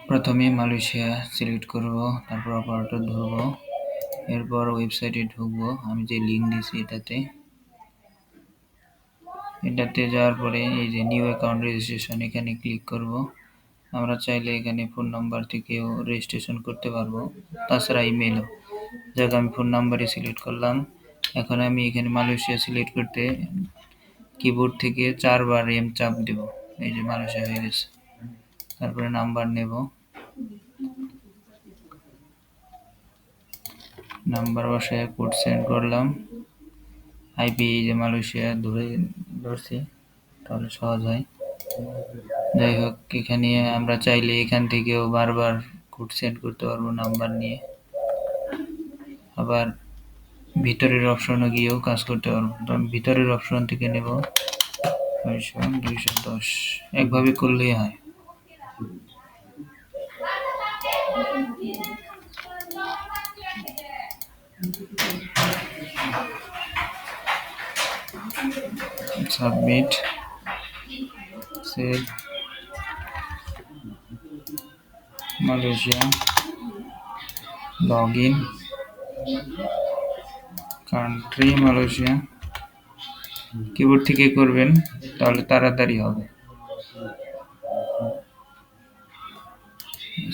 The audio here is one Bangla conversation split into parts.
প্রথমে মালয়েশিয়া সিলেক্ট করব, তারপর অপারেটর ধরবো, এরপর ওয়েবসাইটে ঢুকবো। আমি যে লিঙ্ক দিছি এটাতে যাওয়ার পরে এই যে নিউ অ্যাকাউন্ট রেজিস্ট্রেশন এখানে ক্লিক করব। আমরা চাইলে এখানে ফোন নাম্বার থেকেও রেজিস্ট্রেশন করতে পারবো, তাছাড়া ইমেলও। যাক, আমি ফোন নাম্বারই সিলেক্ট করলাম। এখন আমি এখানে মালয়েশিয়া সিলেক্ট করতে কিবোর্ড থেকে 4 বার চাপ দেব। এই যে মালয়েশিয়া হয়ে গেছে। তারপরে নাম্বার নেব, নাম্বার বসায় কোড সেন্ড করলাম। আইপি এই যে মালয়েশিয়া ধরছি, তাহলে সহজ হয়। যাই হোক, এখানে আমরা চাইলে এখান থেকেও বারবার কোড সেন্ড করতে পারবো নাম্বার নিয়ে। আবার ভিতরের অপশনে গিয়েও কাজ করতে পারবো। তো আমি ভিতরের অপশন থেকে নেব 210। একভাবে করলেই হয়। Submit, save, Malaysia, log in, country Malaysia. Keyboard থেকে করবেন তাহলে তাড়াতাড়ি হবে।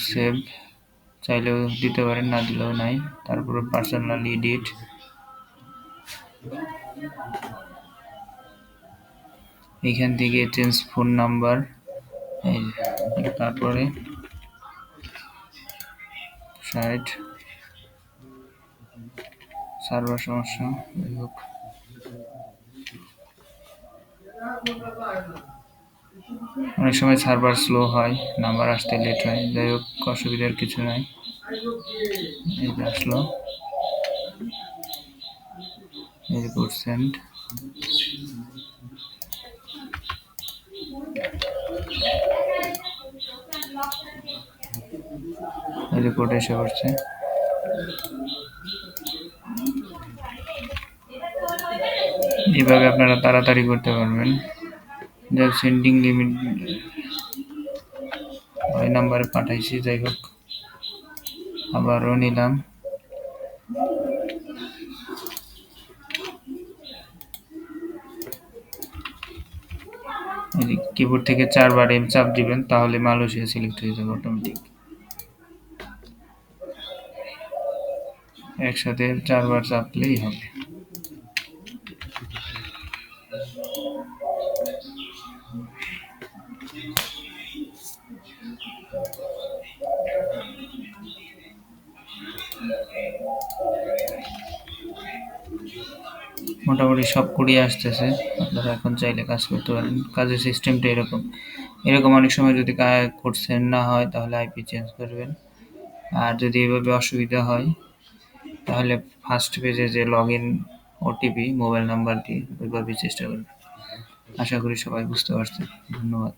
সেভ চাইলেও দিতে পারেন, না দিলেও নাই। তারপরে পার্সোনাল এডিট, এইখান থেকে চেঞ্জ ফোন নাম্বার, তারপরে সাইট সার্ভার সমস্যা। যাই হোক, অনেক সময় সার্ভার স্লো হয়, নাম্বার আসতে লেট হয়। যাই হোক, অসুবিধার কিছু নাই। এই যে আসলো, এই যে %, এই যে কোড এসে পড়ছে। এইভাবে আপনারা তাড়াতাড়ি করতে পারবেন। যাই সেন্ডিং লিমিট ওই নাম্বারে পাঠাইছি। যাই হোক, আবারও নিলাম। কিবোর্ড থেকে 4 বার চাপ দিবেন, তাহলে মালয়েশিয়া সিলেক্ট হয়ে যাবে অটোমেটিক। একসাথে 4 বার চাপলেই হবে। মোটামুটি সব কুড়িয়ে আসতেছে। আপনারা এখন চাইলে কাজ করতে পারেন। কাজের সিস্টেমটা এরকম অনেক সময় যদি কোড সেন্ড না হয় তাহলে আইপি চেঞ্জ করবেন। আর যদি এভাবে অসুবিধা হয় তাহলে ফার্স্ট পেজে যে log in OTP mobile number দিয়ে ওইভাবে চেষ্টা করবেন। আশা করি সবাই বুঝতে পারছেন। ধন্যবাদ।